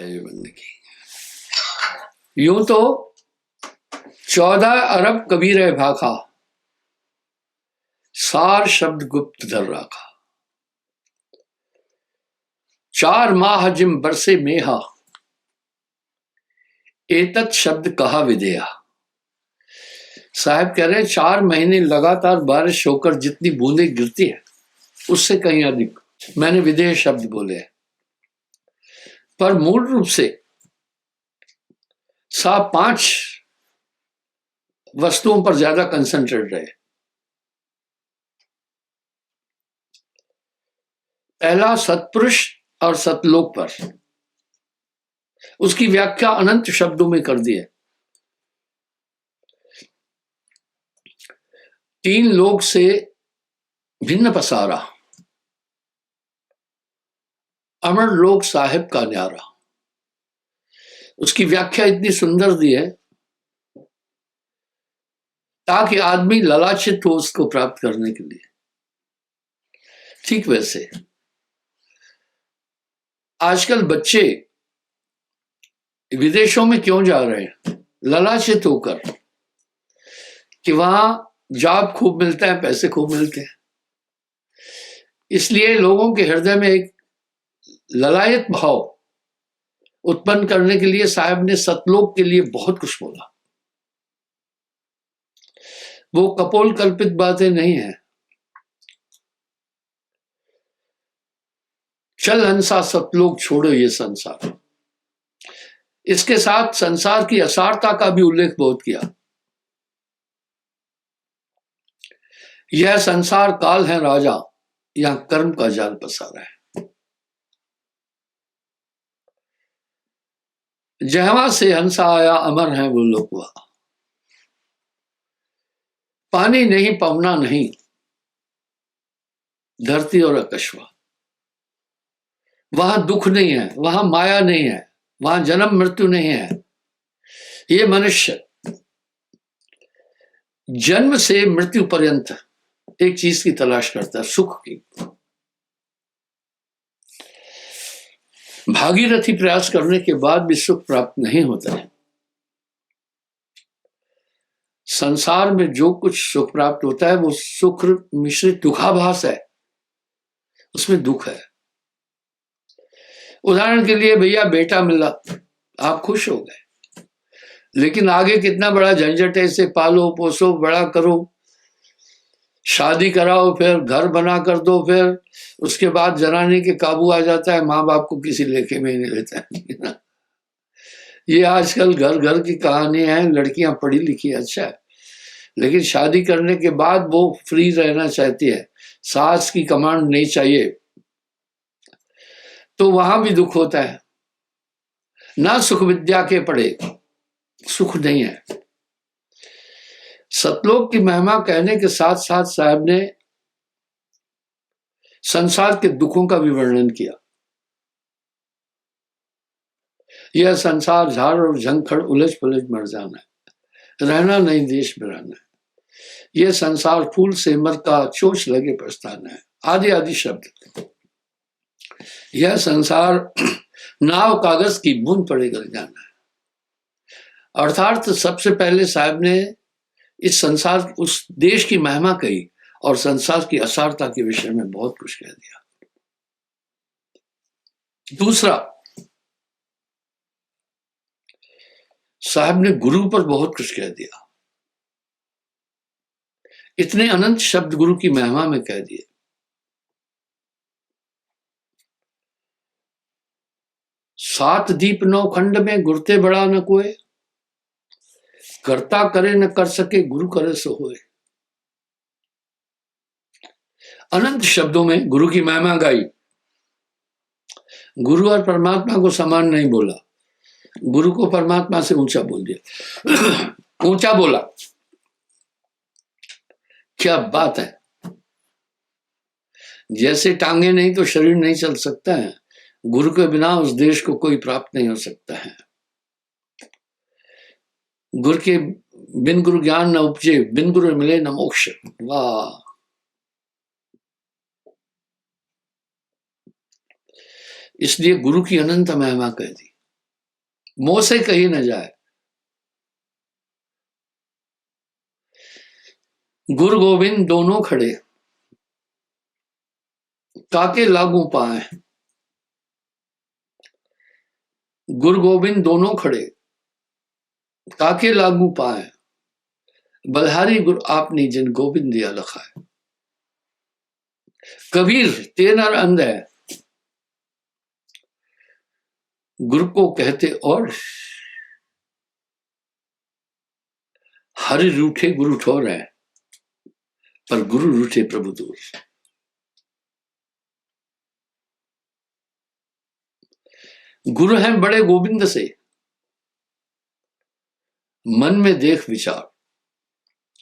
है बंदगी। यूं तो 14 अरब कबीर भाखा, सार शब्द गुप्त धर राखा। 4 माह जिम बरसे मेहा, एतत शब्द कहा विदेहा। साहब कह रहे हैं 4 महीने लगातार बारिश होकर जितनी बूंदें गिरती है उससे कहीं अधिक मैंने विदेह शब्द बोले हैं, पर मूल रूप से 5 वस्तुओं पर ज्यादा कंसंट्रेट रहे। पहला सत्पुरुष और सतलोक पर, उसकी व्याख्या अनंत शब्दों में कर दी है। 3 लोक से भिन्न पसारा, अमर लोक साहिब का न्यारा। उसकी व्याख्या इतनी सुंदर दी है ताकि आदमी ललाचित हो उसको प्राप्त करने के लिए। ठीक वैसे आजकल बच्चे विदेशों में क्यों जा रहे हैं? ललाचित होकर कि वहां जॉब खूब मिलता है, पैसे खूब मिलते हैं। इसलिए लोगों के हृदय में एक ललायत भाव उत्पन्न करने के लिए साहब ने सतलोक के लिए बहुत कुछ बोला। वो कपोल कल्पित बातें नहीं है। चल हंसा सतलोक छोड़ो ये संसार। इसके साथ संसार की असारता का भी उल्लेख बहुत किया। यह संसार काल है राजा, यहां कर्म का जाल पसारा है। जहवा से हंसा आया अमर है वो लोग वहां। पानी नहीं पवना नहीं, धरती और आकाशवा। वहां दुख नहीं है, वहां माया नहीं है, वहां जन्म मृत्यु नहीं है। ये मनुष्य जन्म से मृत्यु पर्यंत एक चीज की तलाश करता है, सुख की। भागीरथी प्रयास करने के बाद भी सुख प्राप्त नहीं होता है। संसार में जो कुछ सुख प्राप्त होता है वो सुख मिश्रित दुखाभास है, उसमें दुख है। उदाहरण के लिए भैया बेटा मिला, आप खुश हो गए, लेकिन आगे कितना बड़ा झंझट है। इसे पालो पोसो, बड़ा करो, शादी कराओ, फिर घर बना कर दो, फिर उसके बाद जनाने के काबू आ जाता है। माँ बाप को किसी लेखे में ही नहीं लेता है। ये आजकल घर घर की कहानी है। लड़कियां पढ़ी लिखी अच्छा है, लेकिन शादी करने के बाद वो फ्री रहना चाहती है, सास की कमांड नहीं चाहिए, तो वहां भी दुख होता है। ना सुख विद्या के पढ़े, सुख नहीं है। सतलोक की महिमा कहने के साथ साथ साहब ने संसार के दुखों का भी वर्णन किया। यह संसार झाड़ और झंखड़ उलझ पुलझ मर जाना है, रहना नहीं देश में रहना है। यह संसार फूल से मर का चोच लगे पछताना है, आदि आदि शब्द। यह संसार नाव कागज की बूंद पड़े गल जाना है। अर्थात सबसे पहले साहब ने इस संसार, उस देश की महिमा कही और संसार की असारता के विषय में बहुत कुछ कह दिया। दूसरा, साहब ने गुरु पर बहुत कुछ कह दिया। इतने अनंत शब्द गुरु की महिमा में कह दिए। सात दीप 9 खंड में गुरते बड़ा न कोई, करता करे न कर सके गुरु करे सो होए। अनंत शब्दों में गुरु की महिमा गाई। गुरु और परमात्मा को समान नहीं बोला, गुरु को परमात्मा से ऊंचा बोल दिया। ऊंचा बोला, क्या बात है। जैसे टांगे नहीं तो शरीर नहीं चल सकता है, गुरु के बिना उस देश को कोई प्राप्त नहीं हो सकता है। गुरु के बिन गुरु ज्ञान न उपजे, बिन गुरु मिले न मोक्ष। वाह, इसलिए गुरु की अनंत महिमा कह दी। मुंह से कही न जाए। गुरु गोविंद दोनों खड़े, काके लागू पाए। गुरु गोविंद दोनों खड़े, काके लागू पाए। बलिहारी गुरु आपनी जिन गोविंद दिया लखा है। कबीर ते नर अंध है, गुरु को कहते और। हरि रूठे गुरु ठोर है, पर गुरु रूठे प्रभु दूर। गुरु हैं बड़े गोविंद से, मन में देख विचार।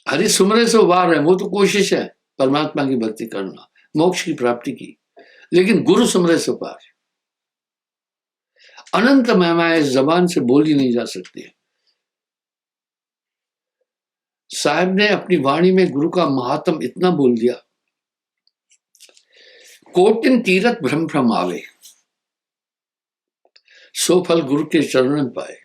हरि सुमरे से उबार है, वो तो कोशिश है परमात्मा की भक्ति करना, मोक्ष की प्राप्ति की। लेकिन गुरु सुमरे से पार। अनंत महिमाएं इस जबान से बोली नहीं जा सकती। साहब ने अपनी वाणी में गुरु का महात्म इतना बोल दिया, कोटिन तीरथ भ्रम भ्रम आवे, सो फल गुरु के चरणन पाए।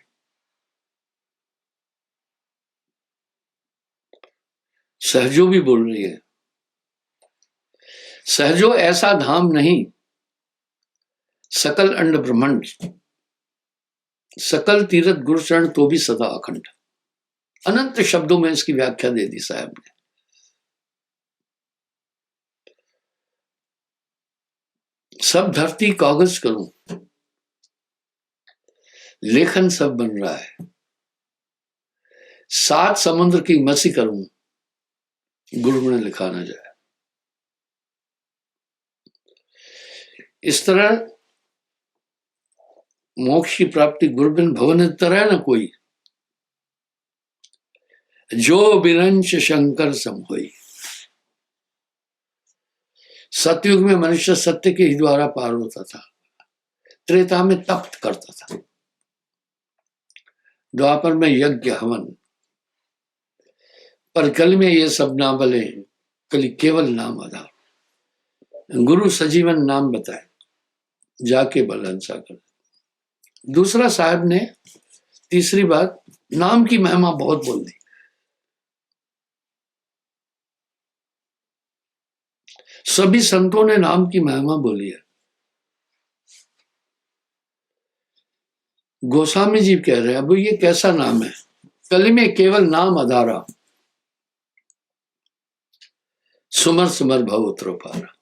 सहजो भी बोल रही है, सहजो ऐसा धाम नहीं, सकल अंड ब्रह्मांड, सकल तीरथ गुरु चरण तो भी सदा अखंड। अनंत शब्दों में इसकी व्याख्या दे दी साहब ने। सब धरती कागज करूं, लेखन सब बन रहा है। 7 समुद्र की मसी करूं, गुरु ने लिखा ना जाए। इस तरह मोक्ष की प्राप्ति गुरु बिन भवन तरह न कोई, जो बिरंच शंकर सम होई। सतयुग में मनुष्य सत्य के ही द्वारा पार होता था, त्रेता में तप करता था, द्वापर में यज्ञ हवन, पर कल में ये सब ना बले, कल केवल नाम आधार। गुरु सजीवन नाम बताए, जाके बलहंसा कर। दूसरा साहब ने तीसरी बात, नाम की महिमा बहुत बोल दी। सभी संतों ने नाम की महिमा बोली है। गोस्वामी जी कह रहे हैं, अब ये कैसा नाम है? कली में केवल नाम आधारा, सुमर सुमर भव उतरो पारा।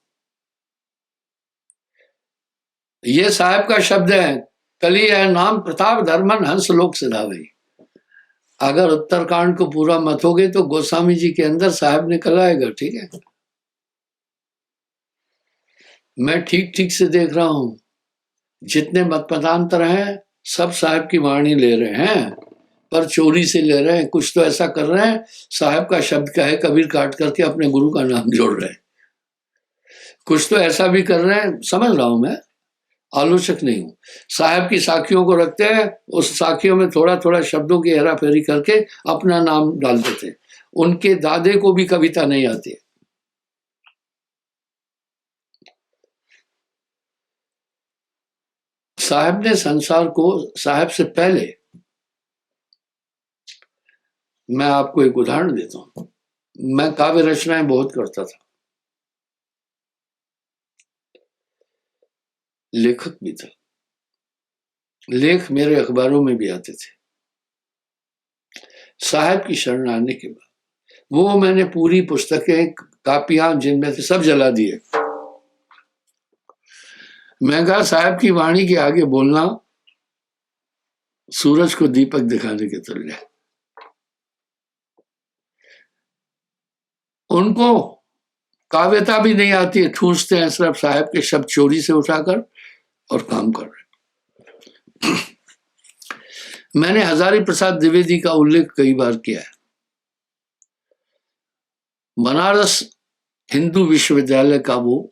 ये साहब का शब्द है, कली है नाम प्रताप धर्मन हंस लोक सिधावई। अगर उत्तरकांड को पूरा मतोगे तो गोस्वामी जी के अंदर साहब ने कला आएगा। ठीक है, मैं ठीक ठीक से देख रहा हूं, जितने मतपदांतर हैं सब साहब की वाणी ले रहे हैं, पर चोरी से ले रहे हैं। कुछ तो ऐसा कर रहे हैं, साहब का शब्द का है कबीर काट करके अपने गुरु का नाम जोड़ रहे हैं। कुछ तो ऐसा भी कर रहे हैं, समझ रहा हूं मैं, आलोचक नहीं हूं। साहब की साखियों को रखते हैं, उस साखियों में थोड़ा थोड़ा शब्दों की हेरा फेरी करके अपना नाम डाल देते। उनके दादे को भी कविता नहीं आती। साहब ने संसार को, साहब से पहले, मैं आपको एक उदाहरण देता हूं। मैं काव्य रचनाएं बहुत करता था, लेखक भी था, लेख मेरे अखबारों में भी आते थे। साहब की शरण आने के बाद वो मैंने पूरी पुस्तकें, कापियां जिनमें थे, सब जला दिए। मैं कहा साहब की वाणी के आगे बोलना सूरज को दीपक दिखाने के तुल्य। उनको काव्यता भी नहीं आती है, ठूंसते हैं सिर्फ साहब के शब्द चोरी से उठाकर और काम कर रहे। मैंने हजारी प्रसाद द्विवेदी का उल्लेख कई बार किया है। बनारस हिंदू विश्वविद्यालय का वो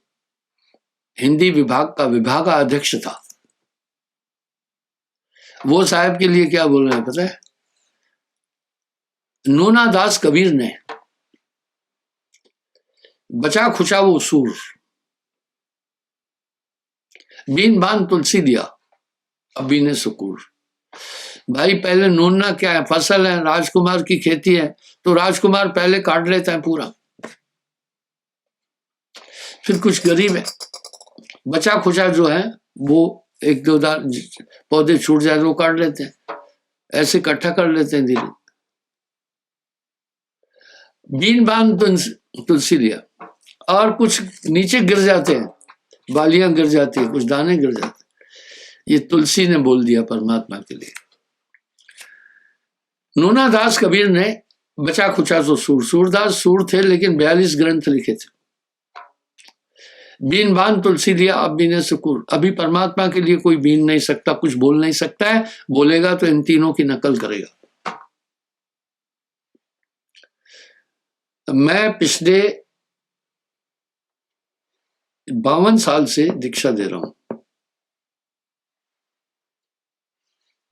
हिंदी विभाग का विभागाध्यक्ष था। वो साहब के लिए क्या बोल रहे हैं पता है? नूना दास कबीर ने बचा खुचा वो सूर, बीन बान तुलसी दिया, अब बीने सुकूर। भाई पहले नूना क्या है, फसल है, राजकुमार की खेती है, तो राजकुमार पहले काट लेता है पूरा, फिर कुछ गरीब है बचा खुचा जो है वो एक दो दार पौधे छूट जाए तो वो काट लेते हैं, ऐसे इकट्ठा कर लेते हैं धीरे। बीन बान तुलसी लिया और कुछ नीचे गिर जाते हैं, बालियां गिर जाती है, कुछ दाने गिर जाते हैं, ये तुलसी ने बोल दिया परमात्मा के लिए। नूना दास कबीर ने बचा खुचा तो सूरदास सूर थे लेकिन 42 ग्रंथ लिखे थे। बीन बान तुलसी लिया अब बीने सुकूर, अभी परमात्मा के लिए कोई बीन नहीं सकता, कुछ बोल नहीं सकता है, बोलेगा तो इन तीनों की नकल करेगा। मैं पिछले 52 साल से दीक्षा दे रहा हूं,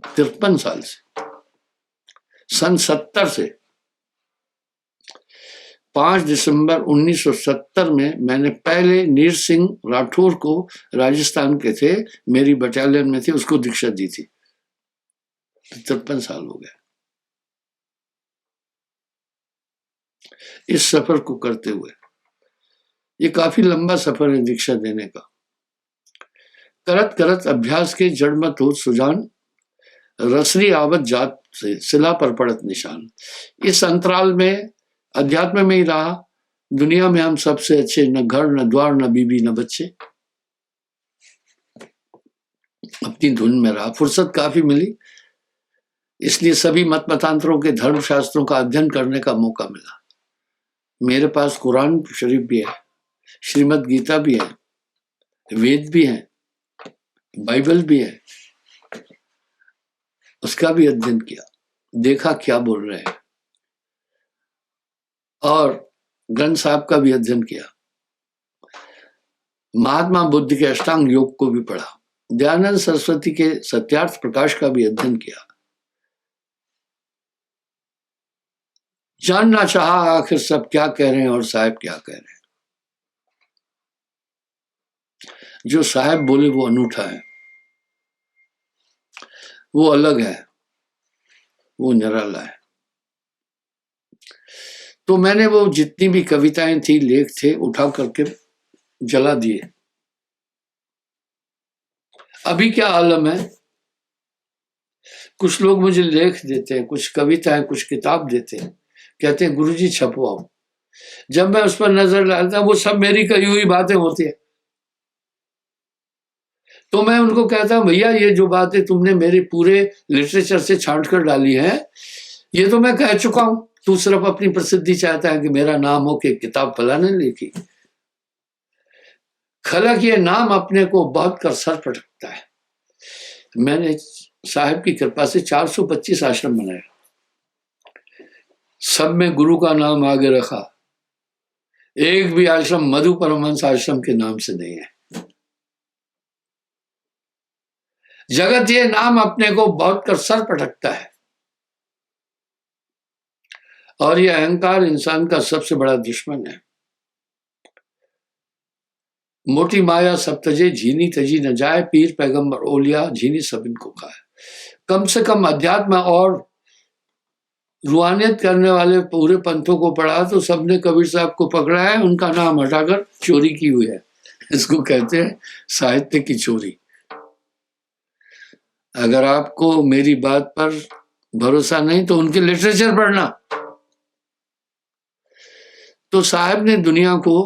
53 साल से, सन 70 से। 5 दिसंबर 1970 में मैंने पहले नीर सिंह राठौर को, राजस्थान के थे, मेरी बटालियन में थे, उसको दीक्षा दी थी। 53 साल हो गए इस सफर को करते हुए। ये काफी लंबा सफर है दीक्षा देने का। करत करत अभ्यास के जड़ मत हो सुजान, रसरी आवत जात से सिला पर पड़त निशान। इस अंतराल में अध्यात्म में ही रहा, दुनिया में हम सबसे अच्छे, न घर न द्वार न बीबी न बच्चे, अपनी धुन में रहा। फुर्सत काफी मिली, इसलिए सभी मत मतांतरों के धर्म शास्त्रों का अध्ययन करने का मौका मिला। मेरे पास कुरान शरीफ भी है, श्रीमद् गीता भी है, वेद भी है, बाइबल भी है, उसका भी अध्ययन किया, देखा क्या बोल रहे हैं, और ग्रंथ साहब का भी अध्ययन किया। महात्मा बुद्ध के अष्टांग योग को भी पढ़ा, दयानंद सरस्वती के सत्यार्थ प्रकाश का भी अध्ययन किया। जानना चाहा आखिर सब क्या कह रहे हैं और साहब क्या कह रहे हैं। जो साहब बोले वो अनूठा है, वो अलग है, वो निराला है। तो मैंने वो जितनी भी कविताएं थी, लेख थे, उठा करके जला दिए। अभी क्या आलम है, कुछ लोग मुझे लेख देते हैं, कुछ कविताएं, कुछ किताब देते हैं, कहते हैं गुरुजी छपवाओ। जब मैं उस पर नजर डालता हूं वो सब मेरी कही हुई बातें होती है, तो मैं उनको कहता हूं भैया ये जो बातें तुमने मेरे पूरे लिटरेचर से छांट कर डाली है, ये तो मैं कह चुका हूं, तू सिर्फ अपनी प्रसिद्धि चाहता है कि मेरा नाम हो कि किताब फलाने लिखी। खलक ये नाम अपने को बहुत कर सर पटकता है। मैंने साहब की कृपा से 425 आश्रम बनाए, सब में गुरु का नाम आगे रखा, एक भी आश्रम मधु परमहंस आश्रम के नाम से नहीं है। जगत ये नाम अपने को बहुत कर सर पटकता है, और ये अहंकार इंसान का सबसे बड़ा दुश्मन है। मोटी माया सब तजे, झीनी तजी न जाए, पीर पैगंबर ओलिया झीनी सब इनको खाए। कम से कम अध्यात्म और रूहानियत करने वाले पूरे पंथों को पढ़ा तो सबने कबीर साहब को पकड़ा है, उनका नाम हटाकर चोरी की हुई है। इसको कहते हैं साहित्य की चोरी। अगर आपको मेरी बात पर भरोसा नहीं तो उनके लिटरेचर पढ़ना। तो साहब ने दुनिया को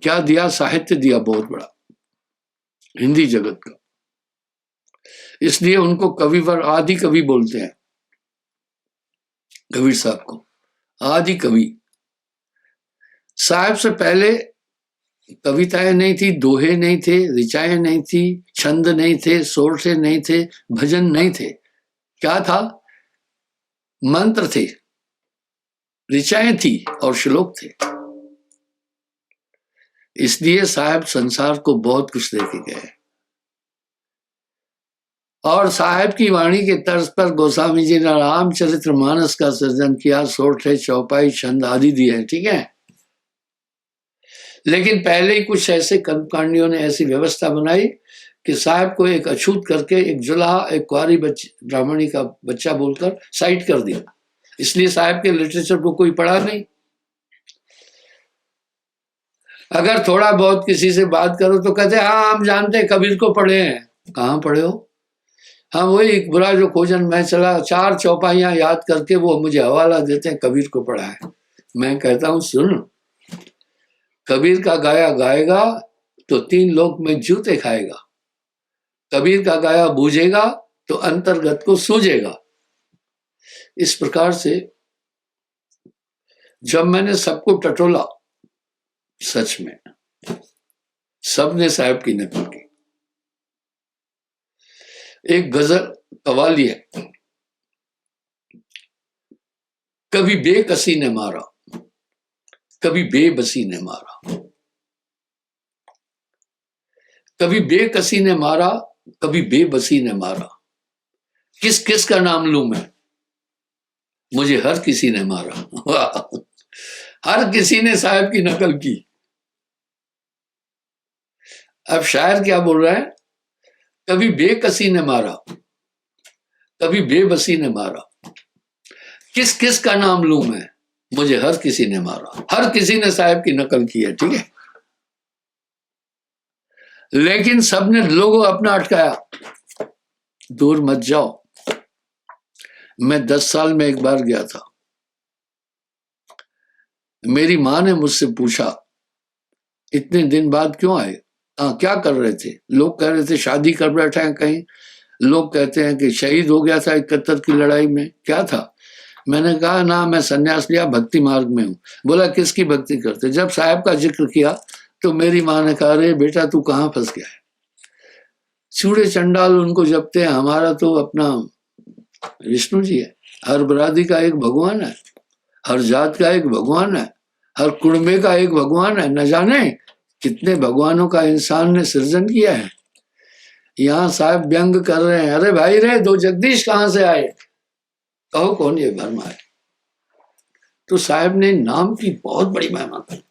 क्या दिया, साहित्य दिया बहुत बड़ा, हिंदी जगत का। इसलिए उनको कविवर, आदि कवि बोलते हैं, कबीर साहब को आदि कवि। साहब से पहले कविताएं नहीं थी, दोहे नहीं थे, ऋचाएं नहीं थी, छंद नहीं थे, सोरठे नहीं थे, भजन नहीं थे। क्या था? मंत्र थे, ऋचाएं थी और श्लोक थे। इसलिए साहब संसार को बहुत कुछ देके गए। और साहब की वाणी के तर्ज पर गोस्वामी जी ने रामचरितमानस का सृजन किया, सोरठे, चौपाई, छंद आदि दिए हैं, ठीक है। लेकिन पहले ही कुछ ऐसे कर्मकांडियों ने ऐसी व्यवस्था बनाई कि साहब को एक अछूत करके एक जुल्हा एक कुंवारी ब्राह्मणी का बच्चा बोलकर साइड कर दिया, इसलिए साहब के लिटरेचर को कोई पढ़ा नहीं। अगर थोड़ा बहुत किसी से बात करो तो कहते हाँ हम जानते हैं, कबीर को पढ़े हैं। कहाँ पढ़े हो? हाँ वही एक बुरा जो खोजन मैं चला, 4 चौपाइयां याद करके वो मुझे हवाला देते हैं, कबीर को पढ़ा है। मैं कहता हूँ सुन, कबीर का गाया गाएगा तो 3 लोक में जूते खाएगा, कबीर का गाया बूझेगा तो अंतर्गत को सूझेगा। इस प्रकार से जब मैंने सबको टटोला, सच में सबने साहब की नकल की। एक गजल कवाली है, कभी बेकसी ने मारा कभी बेबसी ने मारा, कभी बेकसी ने मारा कभी बेबसी ने मारा, किस किस का नाम लूं मैं, मुझे हर किसी ने मारा। हर किसी ने साहब की नकल की। अब शायर क्या बोल रहा है, कभी बेकसी ने मारा कभी बेबसी ने मारा, किस किस का नाम लूं मैं, मुझे हर किसी ने मारा। हर किसी ने साहब की नकल की है, ठीक है, लेकिन सबने लोगों अपना अटकाया, दूर मत जाओ। मैं 10 साल में एक बार गया था, मेरी माँ ने मुझसे पूछा इतने दिन बाद क्यों आए, क्या कर रहे थे? लोग कह रहे थे शादी कर बैठे हैं कहीं, लोग कहते हैं कि शहीद हो गया था 71 की लड़ाई में, क्या था? मैंने कहा ना मैं सन्यास लिया, भक्ति मार्ग में हूँ। बोला किसकी भक्ति करते? जब साहब का जिक्र किया तो मेरी माँ ने कहा अरे बेटा तू कहाँ फंस गया है, चूड़े चंडाल उनको जपते हैं, हमारा तो अपना विष्णु जी है। हर बरादरी का एक भगवान है, हर जात का एक भगवान है, हर कुड़मे का एक भगवान है, न जाने कितने भगवानों का इंसान ने सृजन किया है। यहाँ साहब व्यंग कर रहे हैं, अरे भाई रे 2 जगदीश कहाँ से आए, कहो कौन ये भरमा है? तो साहब ने नाम की बहुत बड़ी महिमा की।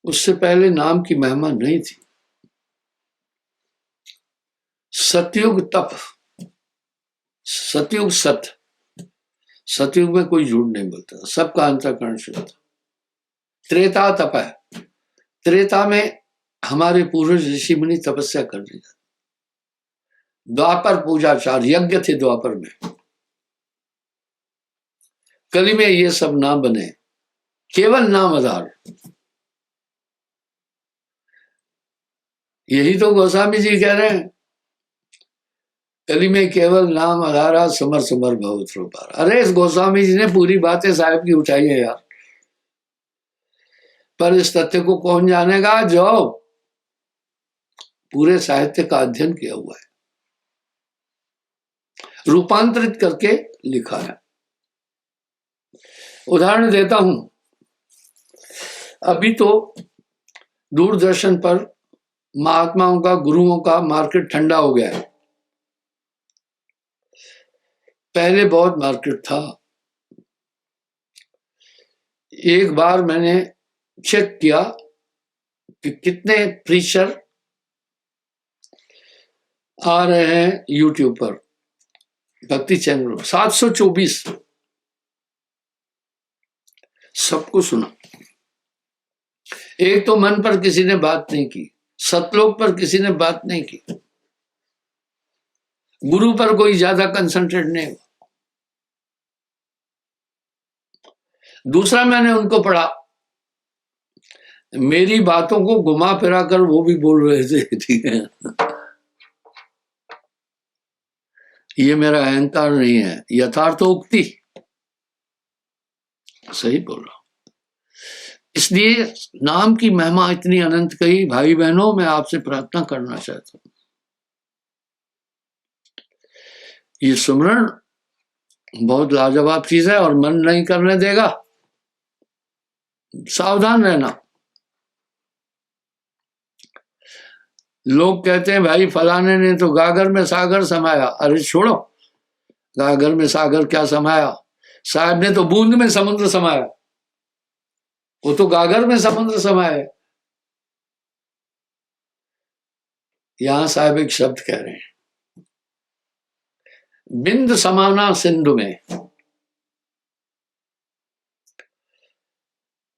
उससे पहले नाम की महिमा नहीं थी। सतयुग तप, सतयुग सत्य, सतयुग में कोई झूठ नहीं बोलता, सबका अंतःकरण शुद्ध। त्रेता तप है, त्रेता में हमारे पूर्वज ऋषि मुनि तपस्या कर रहे थे। द्वापर पूजाचार यज्ञ थे द्वापर में, कली में ये सब ना बने, केवल नाम आधार। यही तो गोस्वामी जी कह रहे हैं, कली में केवल नाम आधारा समर समर बहुत रूपार। अरे इस गोस्वामी जी ने पूरी बातें साहब की उठाई है यार, पर इस तथ्य को कौन जानेगा जो पूरे साहित्य का अध्ययन किया हुआ है, रूपांतरित करके लिखा है। उदाहरण देता हूं, अभी तो दूरदर्शन पर महात्माओं का गुरुओं का मार्केट ठंडा हो गया है, पहले बहुत मार्केट था। एक बार मैंने चेक किया कि कितने प्रीचर आ रहे हैं यूट्यूब पर, भक्ति चैनल 724, सबको सुना। एक तो मन पर किसी ने बात नहीं की, सतलोक पर किसी ने बात नहीं की, गुरु पर कोई ज्यादा कंसंट्रेट नहीं हुआ। दूसरा मैंने उनको पढ़ा, मेरी बातों को घुमा फिरा कर वो भी बोल रहे थे, ठीक है, ये मेरा अहंकार नहीं है, यथार्थोक्ति सही बोल रहा हूं। इसलिए नाम की महिमा इतनी अनंत कही। भाई बहनों, मैं आपसे प्रार्थना करना चाहता हूं, ये सुमरण बहुत लाजवाब चीज है और मन नहीं करने देगा, सावधान रहना। लोग कहते हैं भाई फलाने ने तो गागर में सागर समाया। अरे छोड़ो, गागर में सागर क्या समाया, साहब ने तो बूंद में समुद्र समाया, वो तो गागर में समुद्र समाया। यहां साहब एक शब्द कह रहे हैं, बिंद समाना सिंधु में,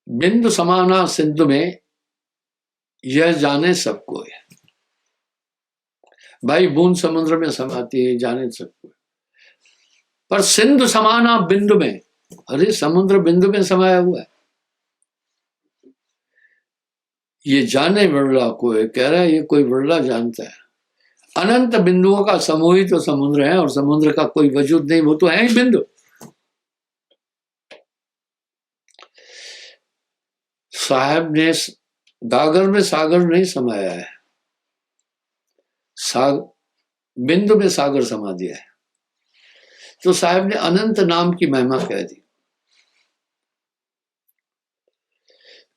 बिंदु समाना सिंधु में, यह जाने सबको है। भाई बूंद समुद्र में समाती है, जाने सबको है, पर सिंधु समाना बिंदु में, अरे समुद्र बिंदु में समाया हुआ है, ये जाने बिरला को है। कह रहा है ये कोई बिरला जानता है। अनंत बिंदुओं का समूह ही तो समुद्र है, और समुद्र का कोई वजूद नहीं, वो तो है ही बिंदु। साहब ने गागर में सागर नहीं समाया है, बिंदु में सागर समा दिया है। तो साहब ने अनंत नाम की महिमा कह दी।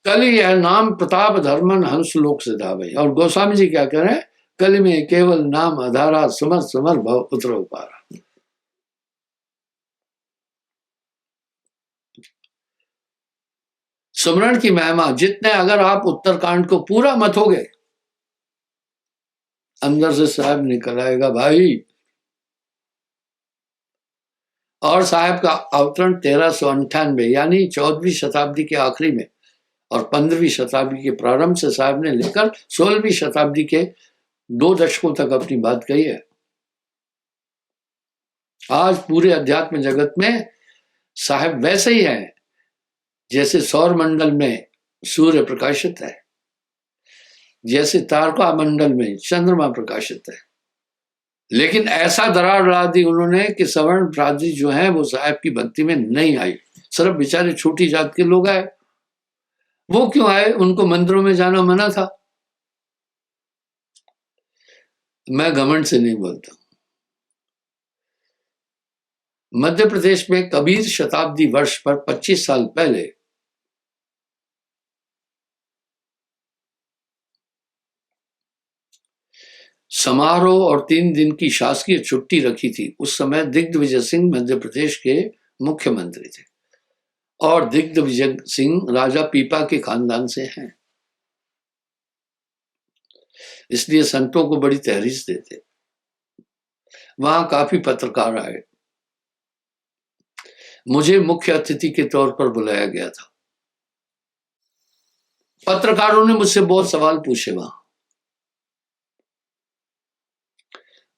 कली यह नाम प्रताप धर्मन हंस लोक से धावे। और गोस्वामी जी क्या कह रहे हैं, कली में केवल नाम आधारा, समर समर भव उतरो पारा। सुमरण की महिमा जितने, अगर आप उत्तरकांड को पूरा मथोगे, अंदर से साहब निकल आएगा भाई। और साहब का अवतरण 1398 यानी 14वीं शताब्दी के आखिरी में और 15वीं शताब्दी के प्रारंभ से साहब ने लेकर 16वीं शताब्दी के 2 दशकों तक अपनी बात कही है। आज पूरे अध्यात्म जगत में साहब वैसे ही है जैसे सौर मंडल में सूर्य प्रकाशित है, जैसे तारका मंडल में चंद्रमा प्रकाशित है। लेकिन ऐसा दरार डाल दी उन्होंने कि सवर्ण प्रादी जो है वो साहब की भक्ति में नहीं आई, सिर्फ बेचारे छोटी जात के लोग आए। वो क्यों आए, उनको मंदिरों में जाना मना था। मैं घमंड से नहीं बोलता। मध्य प्रदेश में कबीर शताब्दी वर्ष पर 25 साल पहले समारोह और 3 दिन की शासकीय छुट्टी रखी थी। उस समय दिग्विजय सिंह मध्य प्रदेश के मुख्यमंत्री थे, और दिग्विजय सिंह राजा पीपा के खानदान से हैं, इसलिए संतों को बड़ी तहरीस देते। वहां काफी पत्रकार आए, मुझे मुख्य अतिथि के तौर पर बुलाया गया था। पत्रकारों ने मुझसे बहुत सवाल पूछे वहां।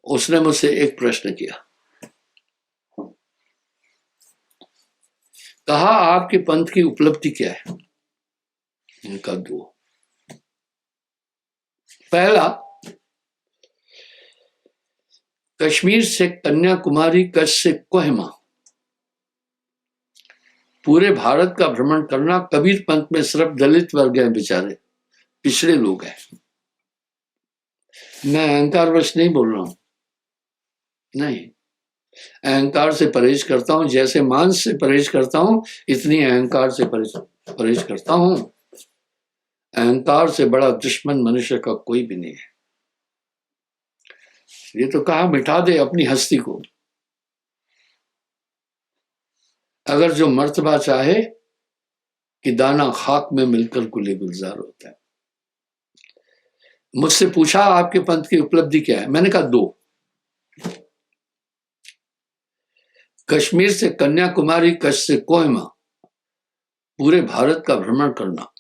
उसने मुझसे एक प्रश्न किया, कहा आपके पंथ की उपलब्धि क्या है। उनका 2। पहला, कश्मीर से कन्याकुमारी, कच्छ से कोहिमा, पूरे भारत का भ्रमण करना। कबीर पंथ में सिर्फ दलित वर्ग हैं, बेचारे पिछड़े लोग हैं। मैं अहंकारवश नहीं बोल रहा हूं, नहीं, अहंकार से परहेज करता हूं। जैसे मांस से परहेज करता हूं, इतनी अहंकार से परहेज करता हूं। अहंकार से बड़ा दुश्मन मनुष्य का कोई भी नहीं है। ये तो कहा मिटा दे अपनी हस्ती को। अगर जो मर्तबा चाहे कि दाना खाक में मिलकर गुले गुलजार होता है। मुझसे पूछा आपके पंथ की उपलब्धि क्या है, मैंने कहा 2, कश्मीर से कन्याकुमारी, कच्छ से कोहिमा, पूरे भारत का भ्रमण करना।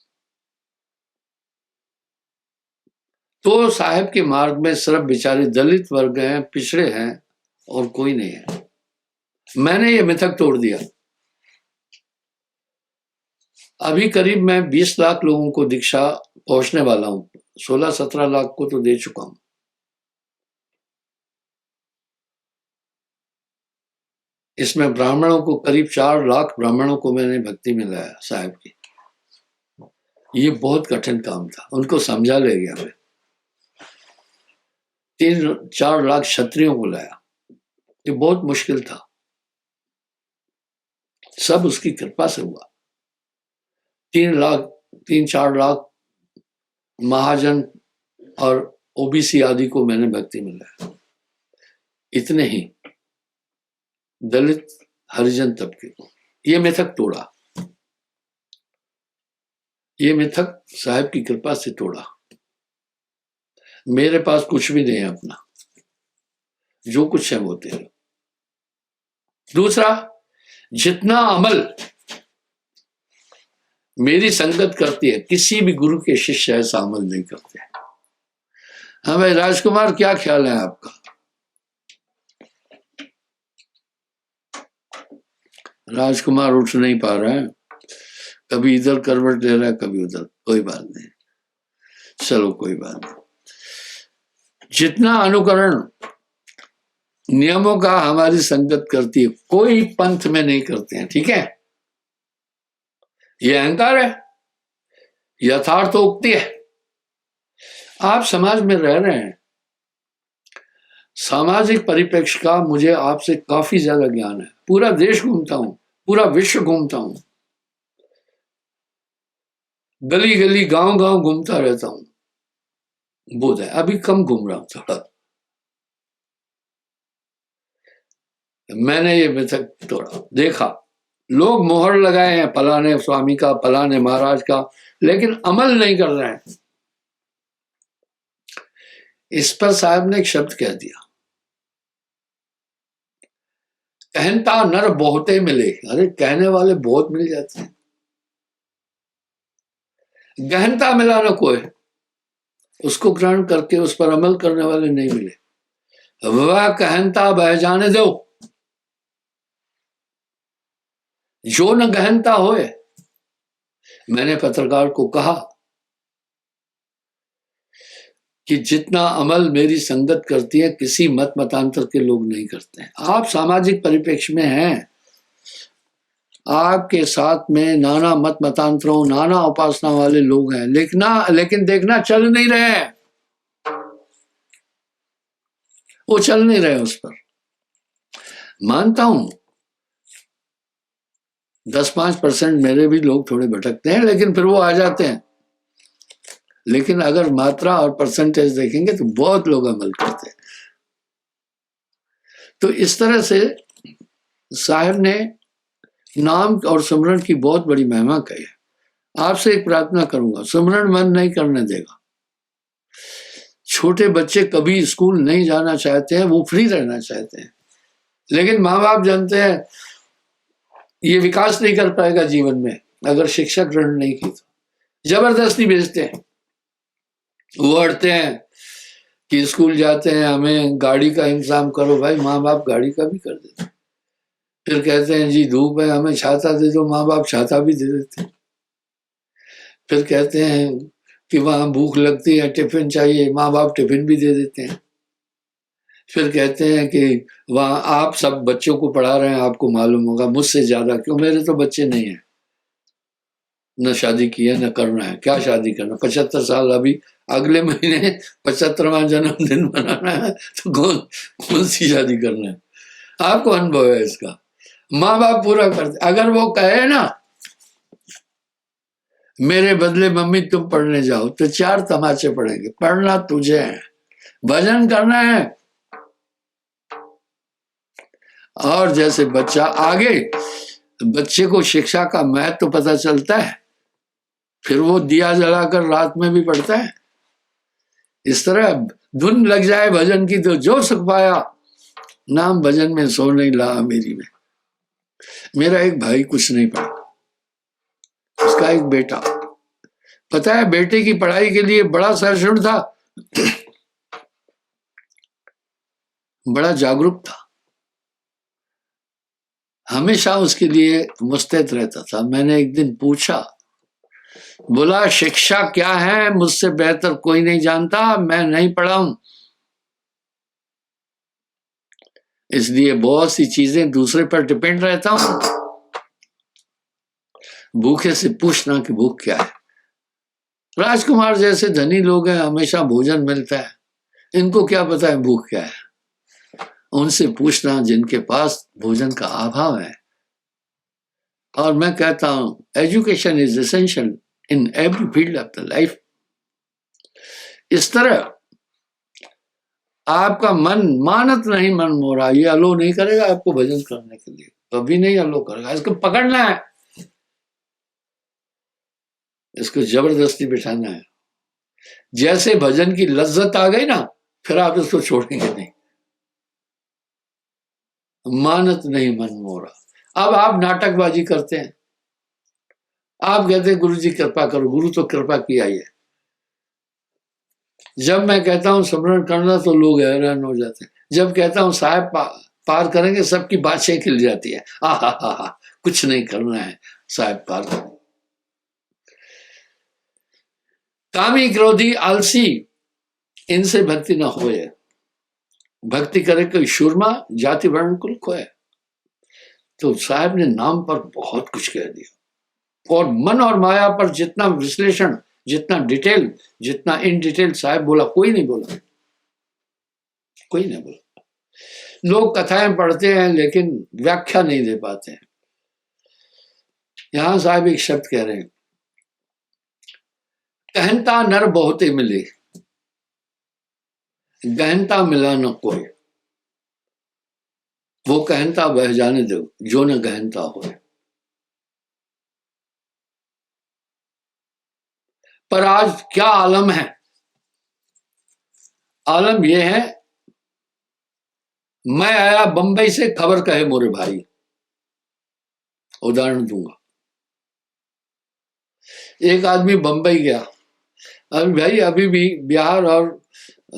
तो साहब के मार्ग में सिर्फ बेचारे दलित वर्ग हैं, पिछड़े हैं, और कोई नहीं है। मैंने ये मिथक तोड़ दिया। अभी करीब मैं 20 लाख लोगों को दीक्षा पहुंचने वाला हूं, 16-17 लाख को तो दे चुका हूं। इसमें ब्राह्मणों को करीब 4 लाख ब्राह्मणों को मैंने भक्ति में लाया साहब की। ये बहुत कठिन काम था, उनको समझा ले गया मैं। 3-4 लाख क्षत्रियों को लाया, ये बहुत मुश्किल था, सब उसकी कृपा से हुआ। 3-4 लाख महाजन और ओबीसी आदि को मैंने भक्ति में लाया। इतने ही दलित हरिजन तबके को। ये मिथक तोड़ा, ये मिथक साहब की कृपा से तोड़ा। मेरे पास कुछ भी नहीं है अपना, जो कुछ है वो तेरा। दूसरा, जितना अमल मेरी संगत करती है, किसी भी गुरु के शिष्य ऐसा अमल नहीं करते। हाँ भाई राजकुमार, क्या ख्याल है आपका? राजकुमार उठ नहीं पा रहा है, कभी इधर करवट ले रहा है, कभी उधर। कोई बात नहीं, चलो कोई बात नहीं। जितना अनुकरण नियमों का हमारी संगत करती है, कोई पंथ में नहीं करते हैं, ठीक है? ये अहंकार है, यथार्थ उक्ति है। आप समाज में रह रहे हैं, सामाजिक परिप्रेक्ष्य का मुझे आपसे काफी ज्यादा ज्ञान है। पूरा देश घूमता हूं, पूरा विश्व घूमता हूं, गली गली गांव गांव घूमता रहता हूं। बोध है, अभी कम घूम रहा हूं थोड़ा। मैंने ये मिथक तोड़ा, देखा लोग मोहर लगाए हैं फलाने स्वामी का, फलाने महाराज का, लेकिन अमल नहीं कर रहे हैं। इस पर साहब ने एक शब्द कह दिया, कहनता नर बहुते मिले। अरे कहने वाले बहुत मिल जाते हैं, गहनता मिला न कोई, उसको ग्रहण करके उस पर अमल करने वाले नहीं मिले। वह कहनता बह जाने दो, जो न गहनता होए। मैंने पत्रकार को कहा कि जितना अमल मेरी संगत करती है, किसी मत मतांतर के लोग नहीं करते हैं। आप सामाजिक परिप्रेक्ष्य में हैं, आपके साथ में नाना मत मतांतरों, नाना उपासना वाले लोग हैं, लेकिन देखना चल नहीं रहे हैं, वो चल नहीं रहे उस पर। मानता हूं 10-5% मेरे भी लोग थोड़े भटकते हैं, लेकिन फिर वो आ जाते हैं। लेकिन अगर मात्रा और परसेंटेज देखेंगे तो बहुत लोग अमल करते हैं। तो इस तरह से साहब ने नाम और सुमरन की बहुत बड़ी महिमा कही है। आपसे एक प्रार्थना करूंगा, सुमरन मन नहीं करने देगा। छोटे बच्चे कभी स्कूल नहीं जाना चाहते हैं, वो फ्री रहना चाहते हैं, लेकिन माँ बाप जानते हैं ये विकास नहीं कर पाएगा जीवन में अगर शिक्षा ग्रहण नहीं की, तो जबरदस्ती भेजते हैं। वो अड़ते हैं कि स्कूल जाते हैं, हमें गाड़ी का इंतजाम करो। भाई माँ बाप गाड़ी का भी कर देते, फिर कहते हैं जी धूप है, हमें छाता दे दो, माँ बाप छाता भी दे देते हैं। फिर कहते हैं कि वहां भूख लगती है, टिफिन चाहिए, माँ बाप टिफिन भी दे देते हैं। फिर कहते हैं कि वहां आप सब बच्चों को पढ़ा रहे हैं, आपको मालूम होगा मुझसे ज्यादा, क्यों? मेरे तो बच्चे नहीं है, न शादी की है न करना है। क्या शादी करना, 75 साल, अभी अगले महीने 75वां जन्मदिन मनाना है, तो कौन सी शादी करना है? आपको अनुभव है इसका। माँ बाप पूरा करते। अगर वो कहे ना मेरे बदले मम्मी तुम पढ़ने जाओ, तो 4 तमाचे पड़ेंगे। पढ़ना तुझे है, भजन करना है। और जैसे बच्चा आगे, बच्चे को शिक्षा का महत्व तो पता चलता है, फिर वो दिया जलाकर रात में भी पढ़ता है। इस तरह धुन लग जाए भजन की तो जो सुख पाया, नाम भजन में सो नहीं ला मेरी में। मेरा एक भाई कुछ नहीं पढ़ा, उसका एक बेटा, पता है बेटे की पढ़ाई के लिए बड़ा सहिष्णु था, बड़ा जागरूक था, हमेशा उसके लिए मुस्तैद रहता था। मैंने एक दिन पूछा, बोला शिक्षा क्या है मुझसे बेहतर कोई नहीं जानता, मैं नहीं पढ़ा हूं, इसलिए बहुत सी चीजें दूसरे पर डिपेंड रहता हूं। भूखे से पूछना कि भूख क्या है। राजकुमार जैसे धनी लोग हैं, हमेशा भोजन मिलता है, इनको क्या पता है भूख क्या है? उनसे पूछना जिनके पास भोजन का अभाव है। और मैं कहता हूं education is essential in every field of the life. इस तरह आपका मन मानत नहीं, मन मोरा, ये अलो नहीं करेगा आपको भजन करने के लिए, कभी नहीं अलो करेगा। इसको पकड़ना है, इसको जबरदस्ती बिठाना है। जैसे भजन की लज्जत आ गई ना, फिर आप इसको छोड़ेंगे नहीं। मानत नहीं मन मोरा। अब आप नाटकबाजी करते हैं, आप कहते हैं गुरु जी कृपा करो, गुरु तो कृपा किया ही है। जब मैं कहता हूं स्मरण करना तो लोग हैरान हो जाते हैं, जब कहता हूं साहब पार करेंगे, सबकी बातें खिल जाती है। हा, कुछ नहीं करना है, साहब पार करें। कामी क्रोधी आलसी, इनसे भक्ति न होए, भक्ति करे कोई शूरमा, जाति वर्ण कुल खोए। तो साहब ने नाम पर बहुत कुछ कह दिया, और मन और माया पर जितना विश्लेषण, जितना डिटेल, जितना इन डिटेल साहब बोला, कोई नहीं बोला, कोई नहीं बोला। लोग कथाएं पढ़ते हैं लेकिन व्याख्या नहीं दे पाते हैं। यहां साहब एक शब्द कह रहे हैं, कहनता नर बहुते मिले, गहनता मिला न कोई। वो कहनता बह जाने दो, जो न गहनता हो। पर आज क्या आलम है, आलम यह है, मैं आया बंबई से, खबर कहे मोरे भाई। उदाहरण दूंगा, एक आदमी बंबई गया, अभी भाई अभी भी बिहार और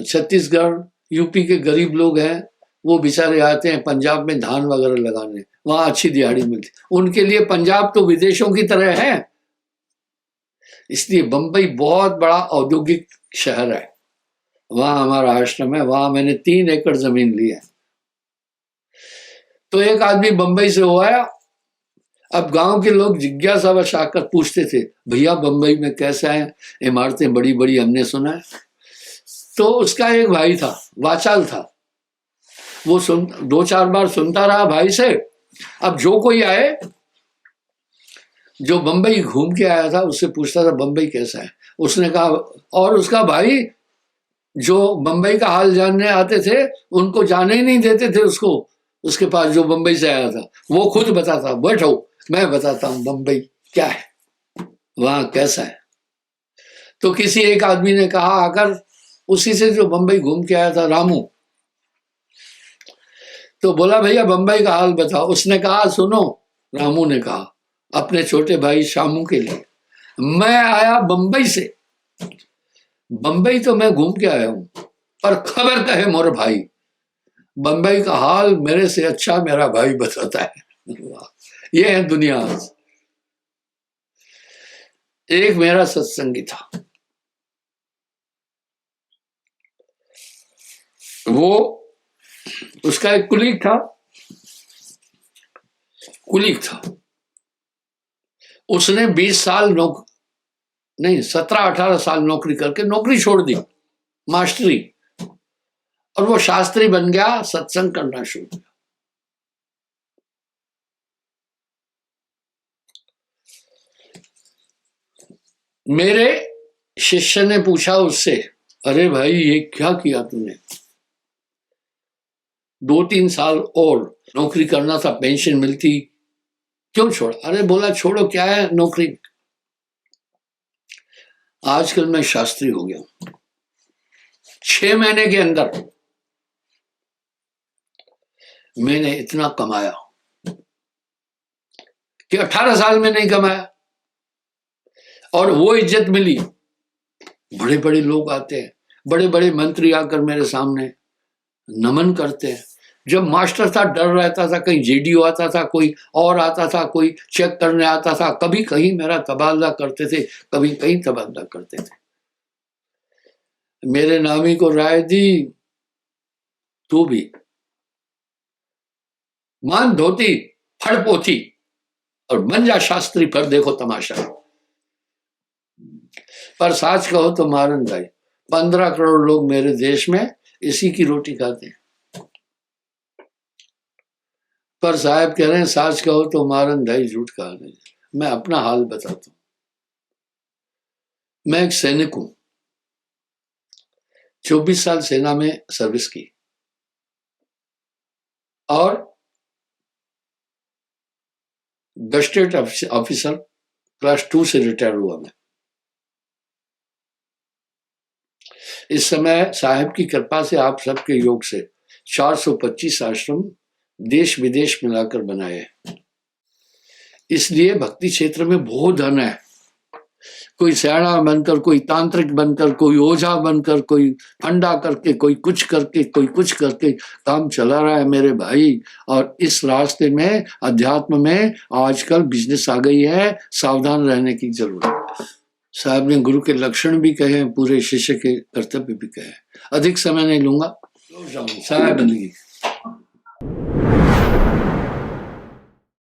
छत्तीसगढ़ यूपी के गरीब लोग हैं, वो बेचारे आते हैं पंजाब में धान वगैरह लगाने, वहां अच्छी दिहाड़ी मिलती, उनके लिए पंजाब तो विदेशों की तरह है। इसलिए बंबई बहुत बड़ा औद्योगिक शहर है, वहां हमारा आश्रम है, वहां मैंने 3 एकड़ जमीन ली है। तो एक आदमी बंबई से हो आया, अब गांव के लोग जिज्ञासावश आकर पूछते थे, भैया बंबई में कैसा है, इमारतें बड़ी बड़ी हमने सुना है। तो उसका एक भाई था, वाचाल था, वो 2-4 बार सुनता रहा भाई से। अब जो कोई आए, जो बंबई घूम के आया था, उससे पूछता था बंबई कैसा है। उसने कहा, और उसका भाई जो बंबई का हाल जानने आते थे, उनको जाने ही नहीं देते थे उसको, उसके पास जो बंबई से आया था, वो खुद बताता, बैठो मैं बताता हूं बंबई क्या है, वहां कैसा है। तो किसी एक आदमी ने कहा आकर, उसी से जो बंबई घूम के आया था, रामू, तो बोला भैया बंबई का हाल बताओ। उसने कहा सुनो, रामू ने कहा अपने छोटे भाई शामू के लिए, मैं आया बंबई से, बंबई तो मैं घूम के आया हूं, पर खबर कहे मोर भाई, बंबई का हाल मेरे से अच्छा मेरा भाई बताता है। ये है दुनिया। एक मेरा सत्संगी था, वो उसका एक कुलीग था, उसने 20 साल नहीं 17-18 साल नौकरी करके नौकरी छोड़ दी, मास्टरी, और वो शास्त्री बन गया, सत्संग करना शुरू किया। मेरे शिष्य ने पूछा उससे, अरे भाई ये क्या किया तूने, 2-3 साल और नौकरी करना था, पेंशन मिलती, क्यों छोड़ा। अरे बोला छोड़ो क्या है नौकरी, आजकल मैं शास्त्री हो गया, 6 महीने के अंदर मैंने इतना कमाया कि 18 साल में नहीं कमाया, और वो इज्जत मिली। बड़े बड़े लोग आते हैं, बड़े बड़े मंत्री आकर मेरे सामने नमन करते हैं। जब मास्टर था डर रहता था, कहीं जेडीओ आता था, कोई और आता था, कोई चेक करने आता था, कभी कहीं मेरा तबादला करते थे, कभी कहीं तबादला करते थे। मेरे नामी को राय दी, तू भी मान धोती, फड़ पोथी, और बन जा शास्त्री, पर देखो तमाशा। पर साच कहो तो मारन भाई, 15 करोड़ लोग मेरे देश में इसी की रोटी खाते हैं। पर साहब कह रहे हैं साच कहो तो मारन भाई, झूठ कहा नहीं। मैं अपना हाल बताता हूं, मैं एक सैनिक हूं, 24 साल सेना में सर्विस की, और गस्टेड ऑफिसर क्लास 2 से रिटायर हुआ मैं। इस समय साहिब की कृपा से आप सबके योग से 425 आश्रम देश विदेश मिलाकर बनाए। इसलिए भक्ति क्षेत्र में बहुत धन है। कोई सयाना बनकर, कोई तांत्रिक बनकर, कोई ओझा बनकर, कोई फंडा करके, कोई कुछ करके, कोई कुछ करके काम चला रहा है मेरे भाई। और इस रास्ते में, अध्यात्म में आजकल बिजनेस आ गई है, सावधान रहने की जरूरत है। साहब ने गुरु के लक्षण भी कहे, पूरे शिष्य के कर्तव्य भी कहे। अधिक समय नहीं लूंगा, साहब बंदगी।